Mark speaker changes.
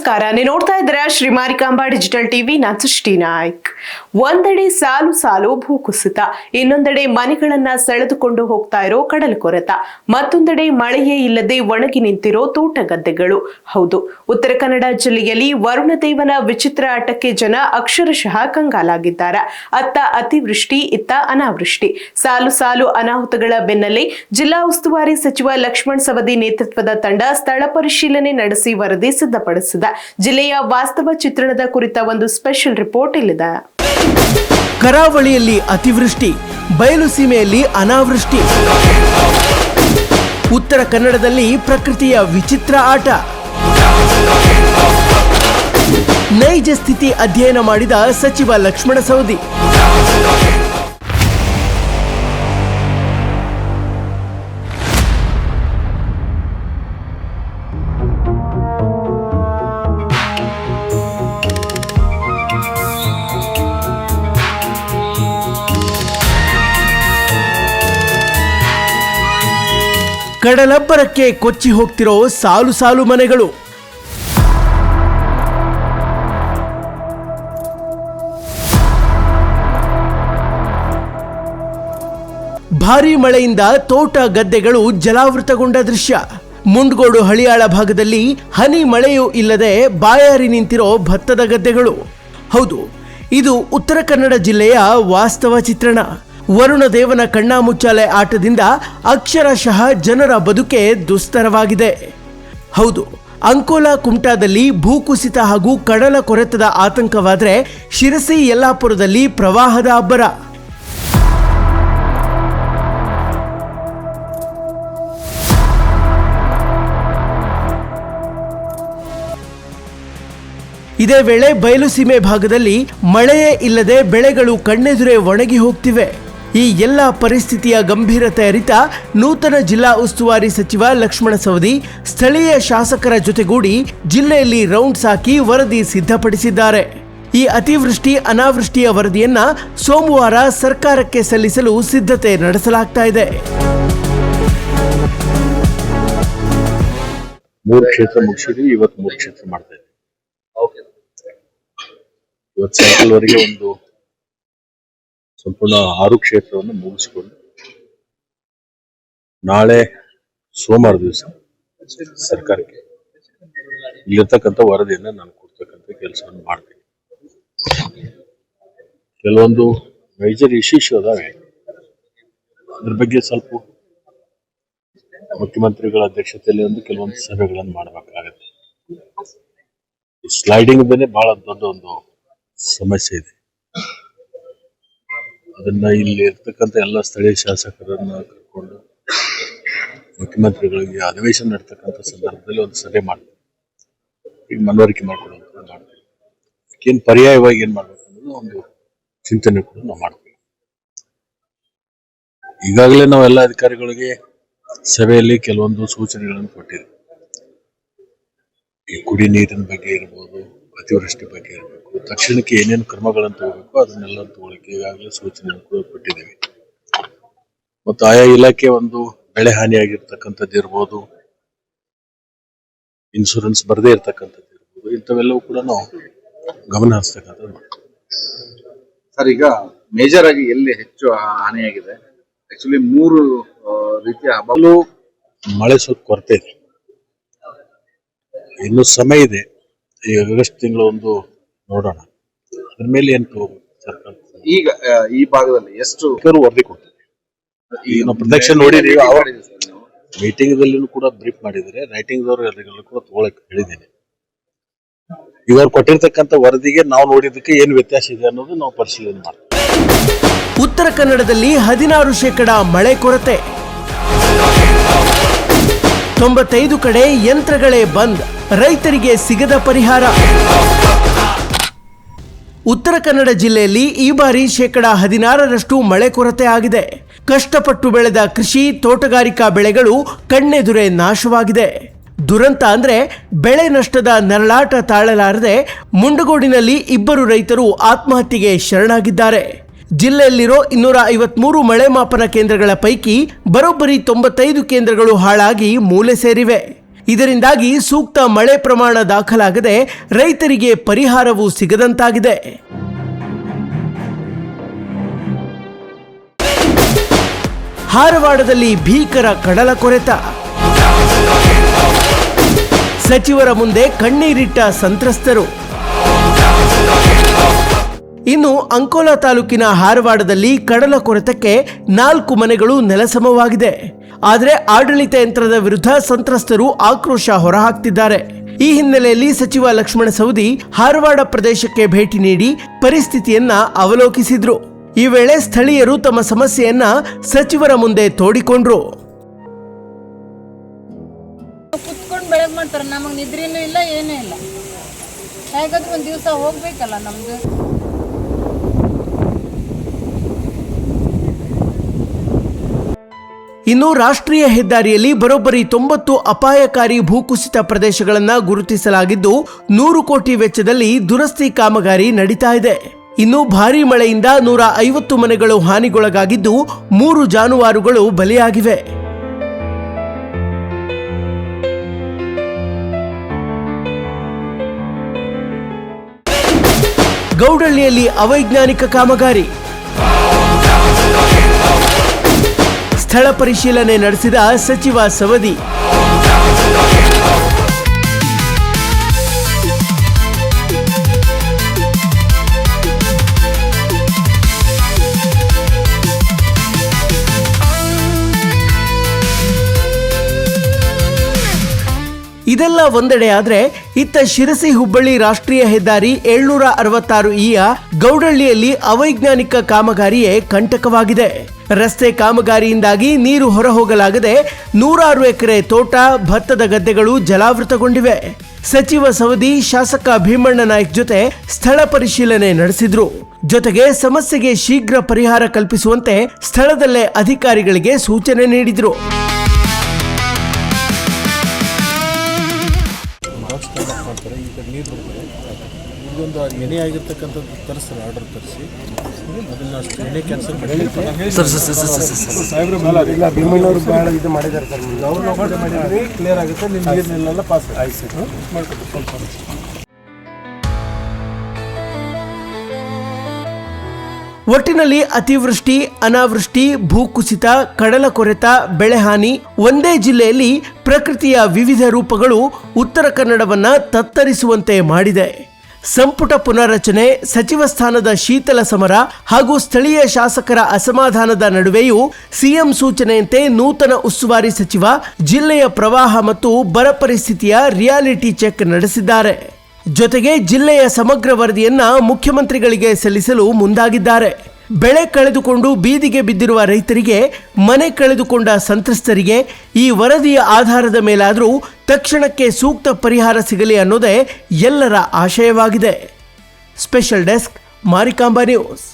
Speaker 1: ನಮಸ್ಕಾರ. ನೀವು ನೋಡ್ತಾ ಇದ್ದೀರಾ ಶ್ರೀ ಮಾರಿಕಾಂಬಾ ಡಿಜಿಟಲ್ ಟಿವಿ. ನಾನು ಸೃಷ್ಟಿ ನಾಯ್ಕ್. ಒಂದೆಡೆ ಸಾಲು ಸಾಲು ಭೂಕುಸಿತ, ಇನ್ನೊಂದೆಡೆ ಮನೆಗಳನ್ನ ಸೆಳೆದುಕೊಂಡು ಹೋಗ್ತಾ ಇರೋ ಕಡಲು ಕೊರೆತ, ಮತ್ತೊಂದೆಡೆ ಮಳೆಯೇ ಇಲ್ಲದೆ ಒಣಗಿ ನಿಂತಿರೋ ತೋಟ ಗದ್ದೆಗಳು. ಹೌದು, ಉತ್ತರ ಕನ್ನಡ ಜಿಲ್ಲೆಯಲ್ಲಿ ವರುಣದೇವನ ವಿಚಿತ್ರ ಆಟಕ್ಕೆ ಜನ ಅಕ್ಷರಶಃ ಕಂಗಾಲಾಗಿದ್ದಾರೆ. ಅತ್ತ ಅತಿವೃಷ್ಟಿ, ಇತ್ತ ಅನಾವೃಷ್ಟಿ. ಸಾಲು ಸಾಲು ಅನಾಹುತಗಳ ಬೆನ್ನಲ್ಲೇ ಜಿಲ್ಲಾ ಉಸ್ತುವಾರಿ ಸಚಿವ ಲಕ್ಷ್ಮಣ ಸವದಿ ನೇತೃತ್ವದ ತಂಡ ಸ್ಥಳ ಪರಿಶೀಲನೆ ನಡೆಸಿ ವರದಿ ಸಿದ್ಧಪಡಿಸಿದೆ. ಜಿಲ್ಲೆಯ ವಾಸ್ತವ ಚಿತ್ರಣದ ಕುರಿತ ಒಂದು ಸ್ಪೆಷಲ್ ರಿಪೋರ್ಟ್ ಇಲ್ಲಿದೆ.
Speaker 2: ಕರಾವಳಿಯಲ್ಲಿ ಅತಿವೃಷ್ಟಿ, ಬಯಲು ಸೀಮೆಯಲ್ಲಿ ಅನಾವೃಷ್ಟಿ, ಉತ್ತರ ಕನ್ನಡದಲ್ಲಿ ಪ್ರಕೃತಿಯ ವಿಚಿತ್ರ ಆಟ. ನೈಜ ಸ್ಥಿತಿ ಅಧ್ಯಯನ ಮಾಡಿದ ಸಚಿವ ಲಕ್ಷ್ಮಣ ಸವದಿ. ಕಡಲಬ್ಬರಕ್ಕೆ ಕೊಚ್ಚಿ ಹೋಗ್ತಿರೋ ಸಾಲು ಸಾಲು ಮನೆಗಳು. ಭಾರೀ ಮಳೆಯಿಂದ ತೋಟ ಗದ್ದೆಗಳು ಜಲಾವೃತಗೊಂಡ ದೃಶ್ಯ. ಮುಂಡಗೋಡು ಹಳಿಯಾಳ ಭಾಗದಲ್ಲಿ ಹನಿ ಮಳೆಯೂ ಇಲ್ಲದೆ ಬಾಯಾರಿ ನಿಂತಿರೋ ಭತ್ತದ ಗದ್ದೆಗಳು. ಹೌದು, ಇದು ಉತ್ತರ ಕನ್ನಡ ಜಿಲ್ಲೆಯ ವಾಸ್ತವ ಚಿತ್ರಣ. ವರುಣದೇವನ ಕಣ್ಣಾಮುಚ್ಚಾಲೆ ಆಟದಿಂದ ಅಕ್ಷರಶಃ ಜನರ ಬದುಕೆ ದುಸ್ತರವಾಗಿದೆ. ಹೌದು, ಅಂಕೋಲಾ ಕುಮಟಾದಲ್ಲಿ ಭೂಕುಸಿತ ಹಾಗೂ ಕಡಲ ಕೊರೆತದ ಆತಂಕವಾದರೆ ಶಿರಸಿ ಯಲ್ಲಾಪುರದಲ್ಲಿ ಪ್ರವಾಹದ ಅಬ್ಬರ. ಇದೇ ವೇಳೆ ಬಯಲುಸೀಮೆ ಭಾಗದಲ್ಲಿ ಮಳೆಯೇ ಇಲ್ಲದೆ ಬೆಳೆಗಳು ಕಣ್ಣೆದುರೇ ಒಣಗಿ ಹೋಗ್ತಿವೆ. ಈ ಎಲ್ಲ ಪರಿಸ್ಥಿತಿಯ ಗಂಭೀರತೆ ಅರಿತ ನೂತನ ಜಿಲ್ಲಾ ಉಸ್ತುವಾರಿ ಸಚಿವ ಲಕ್ಷ್ಮಣ ಸವದಿ ಸ್ಥಳೀಯ ಶಾಸಕರ ಜೊತೆಗೂಡಿ ಜಿಲ್ಲೆಯಲ್ಲಿ ರೌಂಡ್ಸ್ ಹಾಕಿ ವರದಿ ಸಿದ್ಧಪಡಿಸಿದ್ದಾರೆ. ಈ ಅತಿವೃಷ್ಟಿ ಅನಾವೃಷ್ಟಿಯ ವರದಿಯನ್ನ ಸೋಮವಾರ ಸರ್ಕಾರಕ್ಕೆ ಸಲ್ಲಿಸಲು ಸಿದ್ಧತೆ ನಡೆಸಲಾಗ್ತಾ ಇದೆ.
Speaker 3: 3 ಕ್ಷೇತ್ರ ಮುಗಿಸಿದ್ವಿ, ಇವತ್ತು 3 ಕ್ಷೇತ್ರ ಮಾಡ್ತಾ ಇದ್ದೀವಿ. ಇವತ್ತು ಸಾಯಂಕಾಲವರೆಗೆ ಒಂದು ಸಂಪೂರ್ಣ 6 ಕ್ಷೇತ್ರವನ್ನು ಮುಗಿಸಿಕೊಂಡು ನಾಳೆ ಸೋಮವಾರ ದಿವಸ ಸರ್ಕಾರಕ್ಕೆ ಇಲ್ಲಿರ್ತಕ್ಕಂಥ ವರದಿಯನ್ನು ನಾನು ಕೊಡ್ತಕ್ಕಂಥ ಕೆಲಸವನ್ನು ಮಾಡ್ತೀನಿ. ಕೆಲವೊಂದು ಮೇಜರ್ ಇಶ್ಯೂಸ್ ಅದಾವೆ, ಅದ್ರ ಬಗ್ಗೆ ಸ್ವಲ್ಪ ಮುಖ್ಯಮಂತ್ರಿಗಳ ಅಧ್ಯಕ್ಷತೆಯಲ್ಲಿ ಒಂದು ಕೆಲವೊಂದು ಸಭೆಗಳನ್ನು ಮಾಡಬೇಕಾಗತ್ತೆ. ಸ್ಲೈಡಿಂಗ್ ಬೇನೆ ಬಹಳ ದೊಡ್ಡ ಒಂದು ಸಮಸ್ಯೆ ಇದೆ. ಅದನ್ನ ಇಲ್ಲಿ ಇರ್ತಕ್ಕಂಥ ಎಲ್ಲ ಸ್ಥಳೀಯ ಶಾಸಕರನ್ನ ಕರ್ಕೊಂಡು ಮುಖ್ಯಮಂತ್ರಿಗಳಿಗೆ ಅಧಿವೇಶನ ನಡೆತಕ್ಕಂಥ ಸಂದರ್ಭದಲ್ಲಿ ಒಂದು ಸಭೆ ಮಾಡ್ತೀವಿ. ಈಗ ಮನವರಿಕೆ ಮಾಡ್ಕೊಡುವಂತ ಮಾಡ್ತೀವಿ. ಏನ್ ಪರ್ಯಾಯವಾಗಿ ಏನ್ ಮಾಡ್ಬೇಕು ಅನ್ನೋದು ಒಂದು ಚಿಂತನೆ ಕೂಡ ನಾವು ಮಾಡ್ತೀವಿ. ಈಗಾಗಲೇ ನಾವು ಎಲ್ಲ ಅಧಿಕಾರಿಗಳಿಗೆ ಸಭೆಯಲ್ಲಿ ಕೆಲವೊಂದು ಸೂಚನೆಗಳನ್ನು ಕೊಟ್ಟಿದ್ದೀವಿ. ಈ ಕುಡಿ ನೀರಿನ ಬಗ್ಗೆ ಇರ್ಬೋದು, ಅತಿವೃಷ್ಟಿ ಬಗ್ಗೆ ಇರಬೇಕು, ತಕ್ಷಣಕ್ಕೆ ಏನೇನು ಕ್ರಮಗಳನ್ನು ತಗೋಬೇಕು ಅದನ್ನೆಲ್ಲ ತಗೊಳ್ಳಿಕ್ಕೆ ಈಗಾಗಲೇ ಸೂಚನೆಯನ್ನು ಕೂಡ ಕೊಟ್ಟಿದ್ದೇವೆ. ಮತ್ತು ಆಯಾ ಇಲಾಖೆ ಒಂದು ಬೆಳೆ ಹಾನಿಯಾಗಿರ್ತಕ್ಕಂಥದ್ದು ಇರ್ಬೋದು, ಇನ್ಶೂರೆನ್ಸ್ ಬರದೇ ಇರ್ತಕ್ಕಂಥದ್ದು ಇರ್ಬೋದು, ಇಂಥವೆಲ್ಲವೂ ಕೂಡ ನಾವು ಗಮನ ಹರಿಸ್ತಕ್ಕಂಥದ್ದು ಮಾಡ್ತೀವಿ.
Speaker 4: ಸರ್, ಈಗ ಮೇಜರ್ ಆಗಿ ಎಲ್ಲಿ ಹೆಚ್ಚು ಹಾನಿಯಾಗಿದೆ? ಆಕ್ಚುಲಿ 3 ರೀತಿಯ ಹಬ್ಬಗಳು
Speaker 3: ಮಳೆ ಸ್ವಲ್ಪ ಕೊರತೆ ಇದೆ. ಇನ್ನು ಸಮಯ ಇದೆ. ಈ ಆಗಸ್ಟ್ ತಿಂಗಳು ಒಂದು ನೋಡೋಣ, ಅದ್ರ ಮೇಲೆ ಏನ್ ತಗೋಬೇಕು ಸರ್ಕಾರ.
Speaker 4: ಈಗ ಈ ಭಾಗದಲ್ಲಿ ಎಷ್ಟು
Speaker 3: ವರದಿ ಕೊಡ್ತೀವಿ. ಈಗ ನಾವು ಪ್ರತ್ಯಕ್ಷ ನೋಡಿದೀವಿ, ಮೀಟಿಂಗ್ ದಲ್ಲಿ ಕೂಡ ಬ್ರೀಫ್ ಮಾಡಿದರೆ ರೈಟಿಂಗ್ ದವರು ಕೂಡ ತಗೊಳಕ್ ಹೇಳಿದ್ದೇನೆ. ಈಗ ಅವ್ರು ಕೊಟ್ಟಿರ್ತಕ್ಕಂಥ ವರದಿಗೆ ನಾವು ನೋಡಿದಕ್ಕೆ ಏನ್ ವ್ಯತ್ಯಾಸ ಇದೆ ಅನ್ನೋದು ನಾವು ಪರಿಶೀಲನೆ ಮಾಡ್ತೀವಿ.
Speaker 2: ಉತ್ತರ ಕನ್ನಡದಲ್ಲಿ 16% ಮಳೆ ಕೊರತೆ, 95 ಕಡೆ ಯಂತ್ರಗಳೇ ಬಂದ್, ರೈತರಿಗೆ ಸಿಗದ ಪರಿಹಾರ. ಉತ್ತರ ಕನ್ನಡ ಜಿಲ್ಲೆಯಲ್ಲಿ ಈ ಬಾರಿ 16% ಮಳೆ ಕೊರತೆ ಆಗಿದೆ. ಕಷ್ಟಪಟ್ಟು ಬೆಳೆದ ಕೃಷಿ, ತೋಟಗಾರಿಕಾ ಬೆಳೆಗಳು ಕಣ್ಣೆದುರೇ ನಾಶವಾಗಿದೆ. ದುರಂತ ಅಂದ್ರೆ ಬೆಳೆ ನಷ್ಟದ ನರಳಾಟ ತಾಳಲಾರದೆ ಮುಂಡಗೋಡಿನಲ್ಲಿ 2 ರೈತರು ಆತ್ಮಹತ್ಯೆಗೆ ಶರಣಾಗಿದ್ದಾರೆ. ಜಿಲ್ಲೆಯಲ್ಲಿರೋ 253 ಮಳೆ ಮಾಪನ ಕೇಂದ್ರಗಳ ಪೈಕಿ ಬರೋಬ್ಬರಿ 95 ಕೇಂದ್ರಗಳು ಹಾಳಾಗಿ ಮೂಲೆ ಸೇರಿವೆ. ಇದರಿಂದಾಗಿ ಸೂಕ್ತ ಮಳೆ ಪ್ರಮಾಣ ದಾಖಲಾಗದೆ ರೈತರಿಗೆ ಪರಿಹಾರವೂ ಸಿಗದಂತಾಗಿದೆ. ಹಾರವಾಡದಲ್ಲಿ ಭೀಕರ ಕಡಲ ಕೊರೆತ, ಸಚಿವರ ಮುಂದೆ ಕಣ್ಣೀರಿಟ್ಟ ಸಂತ್ರಸ್ತರು. ಇನ್ನು ಅಂಕೋಲಾ ತಾಲೂಕಿನ ಹಾರವಾಡದಲ್ಲಿ ಕಡಲ ಕೊರೆತಕ್ಕೆ 4 ಮನೆಗಳು ನೆಲಸಮವಾಗಿದೆ. ಆದರೆ ಆಡಳಿತ ಯಂತ್ರದ ವಿರುದ್ಧ ಸಂತ್ರಸ್ತರು ಆಕ್ರೋಶ ಹೊರಹಾಕ್ತಿದ್ದಾರೆ. ಈ ಹಿನ್ನೆಲೆಯಲ್ಲಿ ಸಚಿವ ಲಕ್ಷ್ಮಣ ಸವದಿ ಹಾರವಾಡ ಪ್ರದೇಶಕ್ಕೆ ಭೇಟಿ ನೀಡಿ ಪರಿಸ್ಥಿತಿಯನ್ನ ಅವಲೋಕಿಸಿದ್ರು. ಈ ವೇಳೆ ಸ್ಥಳೀಯರು ತಮ್ಮ ಸಮಸ್ಯೆಯನ್ನ ಸಚಿವರ ಮುಂದೆ ತೋಡಿಕೊಂಡ್ರು.
Speaker 5: ಕುತ್ಕೊಂಡು ಬೆಳಗ್ಗೆ ಮಾಡ್ತಾರೆ, ನಮಗೆ ನಿದ್ರೆನೂ ಇಲ್ಲ ಏನೂ ಇಲ್ಲ. ಹೇಗಾದ್ರೂ ಒಂದು ದಿವಸ ಹೋಗ್ಬೇಕಲ್ಲ ನಮ್ದು.
Speaker 2: ಇನ್ನು ರಾಷ್ಟ್ರೀಯ ಹೆದ್ದಾರಿಯಲ್ಲಿ ಬರೋಬ್ಬರಿ 90 ಅಪಾಯಕಾರಿ ಭೂಕುಸಿತ ಪ್ರದೇಶಗಳನ್ನು ಗುರುತಿಸಲಾಗಿದ್ದು 100 ಕೋಟಿ ವೆಚ್ಚದಲ್ಲಿ ದುರಸ್ತಿ ಕಾಮಗಾರಿ ನಡೀತಾ ಇದೆ. ಇನ್ನು ಭಾರೀ ಮಳೆಯಿಂದ 150 ಮನೆಗಳು ಹಾನಿಗೊಳಗಾಗಿದ್ದು 3 ಜಾನುವಾರುಗಳು ಬಲಿಯಾಗಿವೆ. ಗೌಡಳ್ಳಿಯಲ್ಲಿ ಅವೈಜ್ಞಾನಿಕ ಕಾಮಗಾರಿ, ಸ್ಥಳ ಪರಿಶೀಲನೆ ನಡೆಸಿದ ಸಚಿವ ಸವದಿ. ಇದೆಲ್ಲ ಒಂದೆಡೆ ಆದ್ರೆ ಇತ್ತ ಶಿರಸಿ ಹುಬ್ಬಳ್ಳಿ ರಾಷ್ಟ್ರೀಯ ಹೆದ್ದಾರಿ 766 ಗೌಡಳ್ಳಿಯಲ್ಲಿ ಅವೈಜ್ಞಾನಿಕ ಕಾಮಗಾರಿಯೇ ಕಂಟಕವಾಗಿದೆ. ರಸ್ತೆ ಕಾಮಗಾರಿಯಿಂದಾಗಿ ನೀರು ಹೊರಹೋಗಲಾಗದೆ 106 ಎಕರೆ ತೋಟ, ಭತ್ತದ ಗದ್ದೆಗಳು ಜಲಾವೃತಗೊಂಡಿವೆ. ಸಚಿವ ಸವದಿ ಶಾಸಕ ಭೀಮಣ್ಣ ನಾಯ್ಕ್ ಜೊತೆ ಸ್ಥಳ ಪರಿಶೀಲನೆ ನಡೆಸಿದ್ರು. ಜೊತೆಗೆ ಸಮಸ್ಯೆಗೆ ಶೀಘ್ರ ಪರಿಹಾರ ಕಲ್ಪಿಸುವಂತೆ ಸ್ಥಳದಲ್ಲೇ ಅಧಿಕಾರಿಗಳಿಗೆ ಸೂಚನೆ ನೀಡಿದ್ರು.
Speaker 6: ಇದೊಂದು ಎಣೆ ಆಗಿರ್ತಕ್ಕಂಥದ್ದು ತರಿಸ್ತಾರೆ, ಆರ್ಡರ್ ತರಿಸಿ ಅದನ್ನ ಅಷ್ಟು ಎಣೆ ಕ್ಯಾನ್ಸಲ್ ಮಾಡಿ ಇಲ್ಲ ಭೀಮಣ್ಣವ್ರು ಭಾಳ ಇದು ಮಾಡಿದ್ದಾರೆ ಸರ್. ಅವ್ರು ಮಾಡಿದ್ರೆ ಕ್ಲಿಯರ್ ಆಗುತ್ತೆ, ನಿಮ್ಮ ನೀರಿನೆಲ್ಲ ಪಾಸ್ ಆಯ್ತು ಮಾಡ್ಕೊಟ್ಟು ಸ್ವಲ್ಪ.
Speaker 2: ಒಟ್ಟಿನಲ್ಲಿ ಅತಿವೃಷ್ಟಿ, ಅನಾವೃಷ್ಟಿ, ಭೂಕುಸಿತ, ಕಡಲ ಕೊರೆತ, ಬೆಳೆಹಾನಿ ಒಂದೇ ಜಿಲ್ಲೆಯಲ್ಲಿ ಪ್ರಕೃತಿಯ ವಿವಿಧ ರೂಪಗಳು ಉತ್ತರ ಕನ್ನಡವನ್ನ ತತ್ತರಿಸುವಂತೆ ಮಾಡಿದೆ. ಸಂಪುಟ ಪುನರ್ರಚನೆ, ಸಚಿವ ಸ್ಥಾನದ ಶೀತಲ ಸಮರ ಹಾಗೂ ಸ್ಥಳೀಯ ಶಾಸಕರ ಅಸಮಾಧಾನದ ನಡುವೆಯೂ ಸಿಎಂ ಸೂಚನೆಯಂತೆ ನೂತನ ಉಸ್ತುವಾರಿ ಸಚಿವ ಜಿಲ್ಲೆಯ ಪ್ರವಾಹ ಮತ್ತು ಬರ ಪರಿಸ್ಥಿತಿಯ ರಿಯಾಲಿಟಿ ಚೆಕ್ ನಡೆಸಿದ್ದಾರೆ. ಜೊತೆಗೆ ಜಿಲ್ಲೆಯ ಸಮಗ್ರ ವರದಿಯನ್ನ ಮುಖ್ಯಮಂತ್ರಿಗಳಿಗೆ ಸಲ್ಲಿಸಲು ಮುಂದಾಗಿದ್ದಾರೆ. ಬೆಳೆ ಕಳೆದುಕೊಂಡು ಬೀದಿಗೆ ಬಿದ್ದಿರುವ ರೈತರಿಗೆ, ಮನೆ ಕಳೆದುಕೊಂಡ ಸಂತ್ರಸ್ತರಿಗೆ ಈ ವರದಿಯ ಆಧಾರದ ಮೇಲಾದರೂ ತಕ್ಷಣಕ್ಕೆ ಸೂಕ್ತ ಪರಿಹಾರ ಸಿಗಲಿ ಅನ್ನೋದೇ ಎಲ್ಲರ ಆಶಯವಾಗಿದೆ. Special desk, Marikamba news.